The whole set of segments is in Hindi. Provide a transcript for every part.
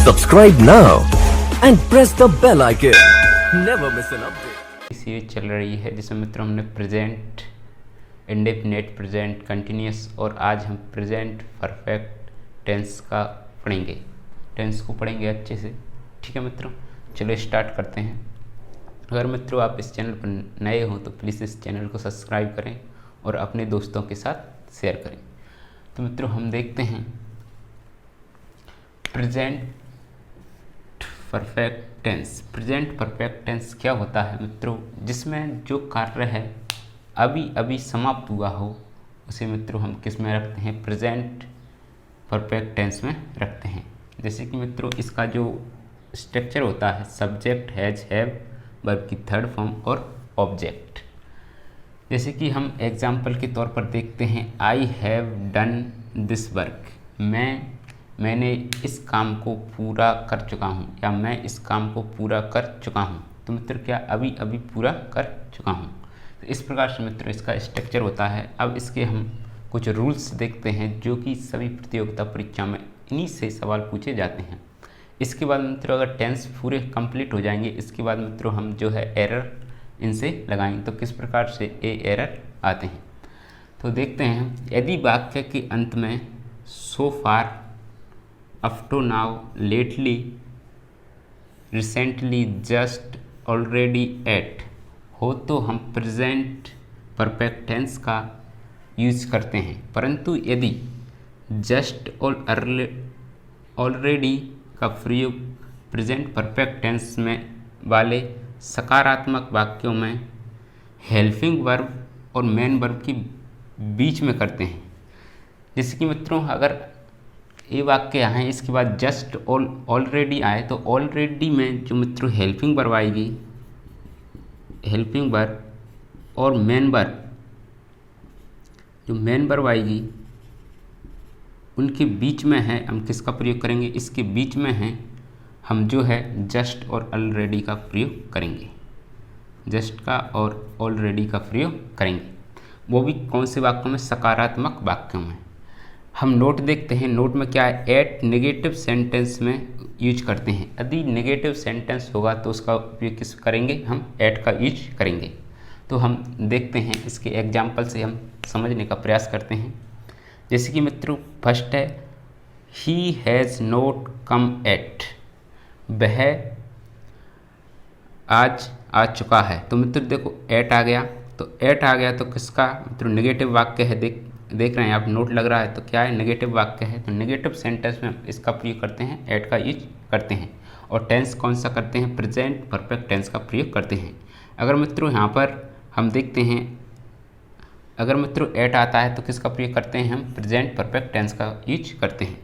Subscribe now and press the bell icon. Never miss an update. Series चल रही है जिसमें मित्रों हमने प्रेजेंट, इंडेफिनिट, प्रेजेंट कंटिन्यूस और आज हम प्रेजेंट परफेक्ट टेंस का पढ़ेंगे। टेंस को पढ़ेंगे अच्छे से। ठीक है मित्रों, चलो स्टार्ट करते हैं। अगर मित्रों आप इस चैनल पर नए हो तो प्लीज़ इस चैनल को सब्सक्राइब करें और अपने दोस्तों के साथ शेयर करें। तो मित्रों हम देखते हैं present perfect tense. Present perfect tense क्या होता है मित्रों? जिसमें जो कार्य है अभी अभी समाप्त हुआ हो उसे मित्रों हम किस में रखते हैं? प्रेजेंट परफेक्ट टेंस में रखते हैं। जैसे कि मित्रों इसका जो स्ट्रक्चर होता है सब्जेक्ट, हैज, हैव, वर्ब की थर्ड फॉर्म और ऑब्जेक्ट। जैसे कि हम एग्जाम्पल के तौर पर देखते हैं I have done this work. मैंने इस काम को पूरा कर चुका हूँ या मैं इस काम को पूरा कर चुका हूँ। तो मित्र क्या अभी अभी पूरा कर चुका हूँ। तो इस प्रकार से मित्र इसका स्ट्रक्चर होता है। अब इसके हम कुछ रूल्स देखते हैं जो कि सभी प्रतियोगिता परीक्षा में इन्हीं से सवाल पूछे जाते हैं। इसके बाद मित्रों अगर टेंस पूरे कंप्लीट हो जाएंगे, इसके बाद मित्रों हम जो है एरर इनसे लगाएंगे। तो किस प्रकार से ए एरर आते हैं तो देखते हैं। यदि वाक्य के अंत में so far, up to now, lately, recently, just, already, yet हो तो हम प्रेजेंट परफेक्ट टेंस का यूज करते हैं। परंतु यदि जस्ट और ऑलरेडी का प्रयोग प्रेजेंट परफेक्ट टेंस में वाले सकारात्मक वाक्यों में हेल्पिंग वर्ब और मेन वर्ब की बीच में करते हैं। जैसे कि मित्रों अगर ये वाक्य आए इसके बाद जस्ट ऑलरेडी आए तो ऑलरेडी में जो मित्रों हेल्पिंग वर्ब आएगी, हेल्पिंग वर्ब और मेन वर्ब, जो मेन वर्ब आएगी उनके बीच में है हम किसका प्रयोग करेंगे? इसके बीच में है हम जो है जस्ट और ऑलरेडी का प्रयोग करेंगे। जस्ट का और ऑलरेडी का प्रयोग करेंगे, वो भी कौन से वाक्यों में? सकारात्मक वाक्यों में। हम नोट देखते हैं। नोट में क्या है? एट नेगेटिव सेंटेंस में यूज करते हैं। यदि नेगेटिव सेंटेंस होगा तो उसका उपयोग किस करेंगे? हम एट का यूज करेंगे। तो हम देखते हैं इसके एग्जाम्पल से हम समझने का प्रयास करते हैं। जैसे कि मित्रों फर्स्ट है ही हैज़ नॉट कम एट, वह आज आ चुका है। तो मित्र देखो एट आ गया, तो एट आ गया तो किसका मित्रों? नेगेटिव वाक्य है। देख रहे हैं आप, नोट लग रहा है तो क्या है? नेगेटिव वाक्य है। तो नेगेटिव सेंटेंस में हम इसका प्रयोग करते हैं, एट का यूज करते हैं। और टेंस कौन सा करते हैं? प्रेजेंट परफेक्ट टेंस का प्रयोग करते हैं। अगर मित्रों यहाँ पर हम देखते हैं, अगर मित्रों एट आता है तो किसका प्रयोग करते हैं? हम प्रेजेंट परफेक्ट टेंस का यूज करते हैं।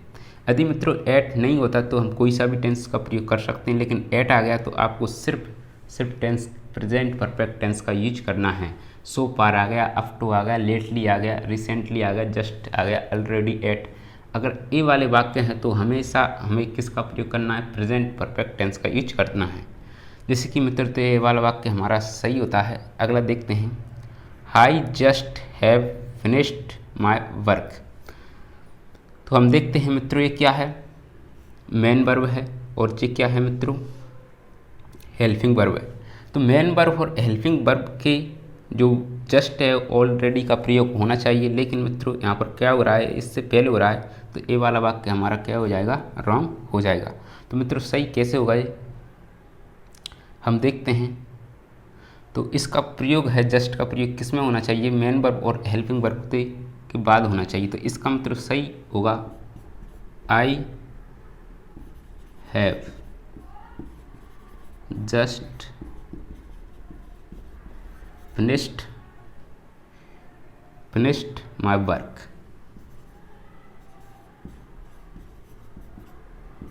यदि मित्रों एट नहीं होता तो हम कोई सा भी टेंस का प्रयोग कर सकते हैं, लेकिन एट आ गया तो आपको सिर्फ टेंस प्रेजेंट परफेक्ट टेंस का यूज करना है। सो पार आ गया, अप टू आ गया, लेटली आ गया, रिसेंटली आ गया, जस्ट आ गया, ऑलरेडी, एट। अगर ये वाले वाक्य हैं तो हमेशा हमें किसका प्रयोग करना है? प्रेजेंट परफेक्ट टेंस का यूज करना है। जैसे कि मित्र तो ये वाला वाक्य हमारा सही होता है। अगला देखते हैं I just have finished my work. तो हम देखते हैं मित्रों ये क्या है? मेन वर्ब है और ये क्या है मित्रों? हेल्पिंग वर्ब है। तो मेन वर्ब और हेल्पिंग वर्ब के जो जस्ट है ऑलरेडी का प्रयोग होना चाहिए, लेकिन मित्रों यहाँ पर क्या हो रहा है? इससे पहले हो रहा है। तो ये वाला वाक्य हमारा क्या हो जाएगा? रॉन्ग हो जाएगा। तो मित्रों सही कैसे होगा ये हम देखते हैं। तो इसका प्रयोग है, जस्ट का प्रयोग किस में होना चाहिए? मेन वर्ब और हेल्पिंग वर्ब के बाद होना चाहिए। तो इसका मतलब सही होगा I have just finished my work.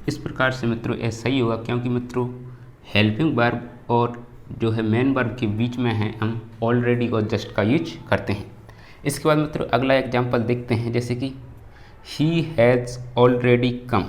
इस प्रकार से मित्रों ये सही होगा, क्योंकि मित्रों हेल्पिंग वर्ब और जो है मेन वर्ब के बीच में है हम ऑलरेडी और जस्ट का यूज करते हैं। इसके बाद मित्रों अगला एग्जाम्पल देखते हैं। जैसे कि ही हैज़ ऑलरेडी कम।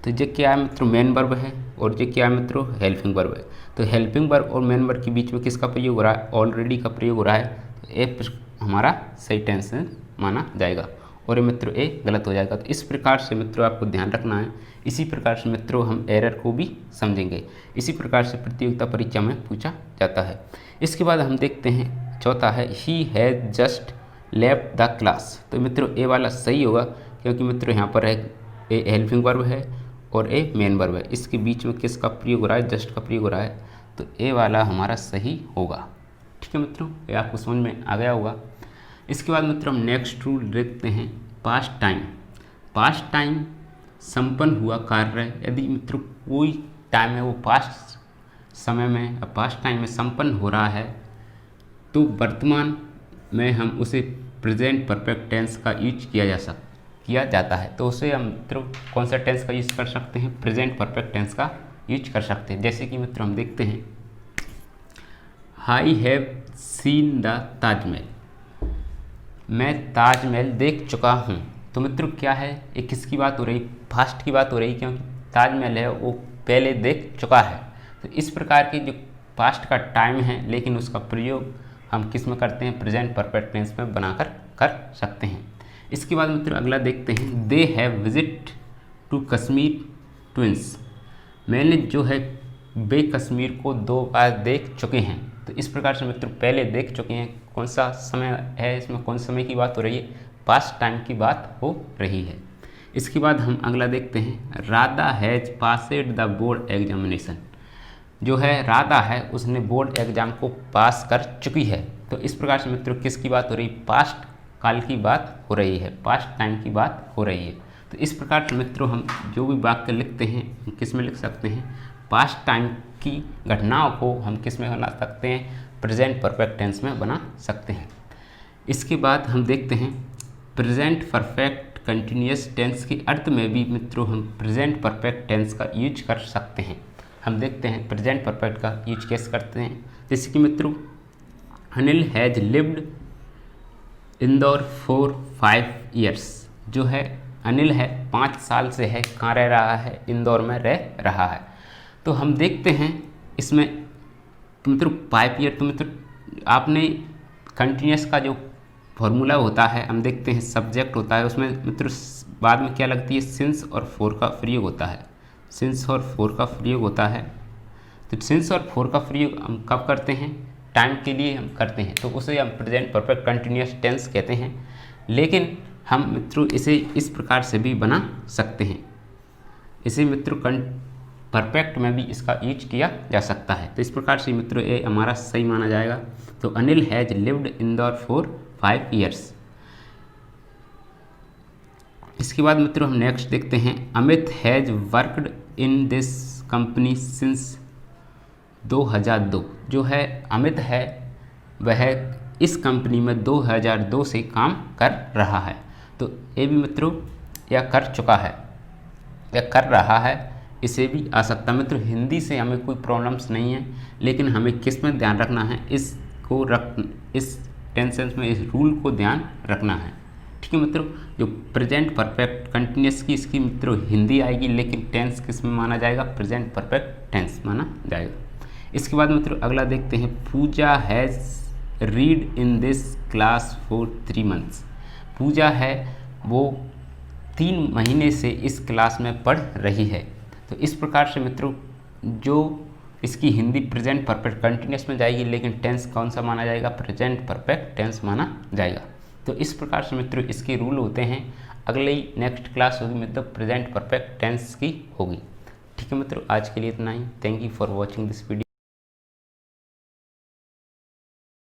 तो ये क्या है मित्रों? मेन वर्ब है और ये क्या है मित्रों? हेल्पिंग वर्ब है। तो हेल्पिंग वर्ब और मेन वर्ब के बीच में किसका प्रयोग हो रहा है? ऑलरेडी का प्रयोग हो रहा है। तो ये हमारा सही टेंस माना जाएगा। और ये मित्रों ए गलत हो जाएगा। तो इस प्रकार से मित्रों आपको ध्यान रखना है। इसी प्रकार से मित्रों हम एरर को भी समझेंगे। इसी प्रकार से प्रतियोगिता परीक्षा में पूछा जाता है। इसके बाद हम देखते हैं चौथा है ही has just left the class. तो मित्रों ए वाला सही होगा, क्योंकि मित्रों यहाँ पर है ए हेल्पिंग वर्ब है और ए मेन वर्ब है। इसके बीच में किसका प्रयोग हो रहा है, जस्ट का प्रयोग हो रहा है, तो ए वाला हमारा सही होगा। ठीक है मित्रों, ये आपको समझ में आ गया होगा। इसके बाद मित्रों हम नेक्स्ट रूल देखते हैं पास्ट टाइम। पास्ट टाइम संपन्न हुआ कार्य, यदि मित्रों कोई टाइम है वो पास्ट समय में पास्ट टाइम में संपन्न हो रहा है तो वर्तमान में हम उसे प्रेजेंट परफेक्ट टेंस का यूज किया जाता है। तो उसे हम मित्रों कौन सा टेंस का यूज कर सकते हैं, प्रेजेंट परफेक्ट टेंस का यूज कर सकते हैं। जैसे कि मित्रों हम देखते हैं I have seen the Taj Mahal, मैं ताजमहल देख चुका हूँ। तो मित्रों क्या है, ये किसकी बात हो रही, पास्ट की बात हो रही, क्योंकि ताजमहल है वो पहले देख चुका है। तो इस प्रकार की जो पास्ट का टाइम है, लेकिन उसका प्रयोग हम किस में करते हैं, प्रेजेंट परफेक्ट टेंस में बनाकर कर सकते हैं। इसके बाद मित्रों अगला देखते हैं they have visit to Kashmir twins, मैंने जो है वे कश्मीर को 2 बार देख चुके हैं। तो इस प्रकार से मित्रों पहले देख चुके हैं, कौन सा समय है, इसमें कौन समय की बात हो रही है, पास्ट टाइम की बात हो रही है। इसके बाद हम अगला देखते हैं Radha has passed the board examination, जो है राधा है उसने बोर्ड एग्जाम को पास कर चुकी है। तो इस प्रकार से मित्रों किसकी बात हो रही है, पास्ट काल की बात हो रही है, पास्ट टाइम की बात हो रही है। तो इस प्रकार से मित्रों हम जो भी वाक्य लिखते हैं किस में लिख सकते हैं, पास्ट टाइम की घटनाओं को हम किस में बना सकते हैं, प्रेजेंट परफेक्ट टेंस में बना सकते हैं। इसके बाद हम देखते हैं प्रेजेंट परफेक्ट कंटिन्यूअस टेंस के अर्थ में भी मित्रों हम प्रेजेंट परफेक्ट टेंस का यूज कर सकते हैं। हम देखते हैं प्रेजेंट परफेक्ट का यूज कैसे करते हैं। जैसे कि मित्रों Anil has lived Indore for 5 years, जो है अनिल है 5 साल से है कहाँ रह रहा है, इंदौर में रह रहा है। तो हम देखते हैं इसमें मित्रों 5 ईयर, तो मित्रों आपने कंटिन्यूअस का जो फॉर्मूला होता है हम देखते हैं सब्जेक्ट होता है, उसमें मित्रों बाद में क्या लगती है, सिंस और फॉर का प्रयोग होता है, सिंस और फॉर का प्रयोग होता है। तो सिंस और फॉर का प्रयोग हम कब करते हैं, टाइम के लिए हम करते हैं, तो उसे हम प्रेजेंट परफेक्ट कंटिन्यूअस टेंस कहते हैं। लेकिन हम मित्रों इसे इस प्रकार से भी बना सकते हैं, इसे मित्रों परफेक्ट में भी इसका यूज किया जा सकता है। तो इस प्रकार से मित्रों ये हमारा सही माना जाएगा। तो Anil has lived Indore for 5 years. इसके बाद मित्रों हम नेक्स्ट देखते हैं Amit has worked in this company since 2002, जो है अमित है वह इस कंपनी में 2002 से काम कर रहा है। तो ये भी मित्रों या कर चुका है या कर रहा है, इसे भी आ सकता है। मित्रों हिंदी से हमें कोई प्रॉब्लम्स नहीं है, लेकिन हमें किस में ध्यान रखना है, इस टेंसेंस में इस रूल को ध्यान रखना है। ठीक है मित्रों, जो प्रेजेंट परफेक्ट कंटिन्यूअस की इसकी मित्रों हिंदी आएगी, लेकिन टेंस किस में माना जाएगा, प्रेजेंट परफेक्ट टेंस माना जाएगा। इसके बाद मित्रों अगला देखते हैं Pooja has read in this class for 3 months, Pooja है वो 3 महीने से इस क्लास में पढ़ रही है। तो इस प्रकार से मित्रों जो इसकी हिंदी प्रेजेंट परफेक्ट कंटिन्यूअस में जाएगी, लेकिन टेंस कौन सा माना जाएगा, प्रेजेंट परफेक्ट टेंस माना जाएगा। तो इस प्रकार से मित्रों इसके रूल होते हैं। अगले ही नेक्स्ट क्लास होगी मित्रों प्रेजेंट परफेक्ट टेंस की होगी। ठीक है मित्रों, आज के लिए इतना ही। Thank you for watching this video.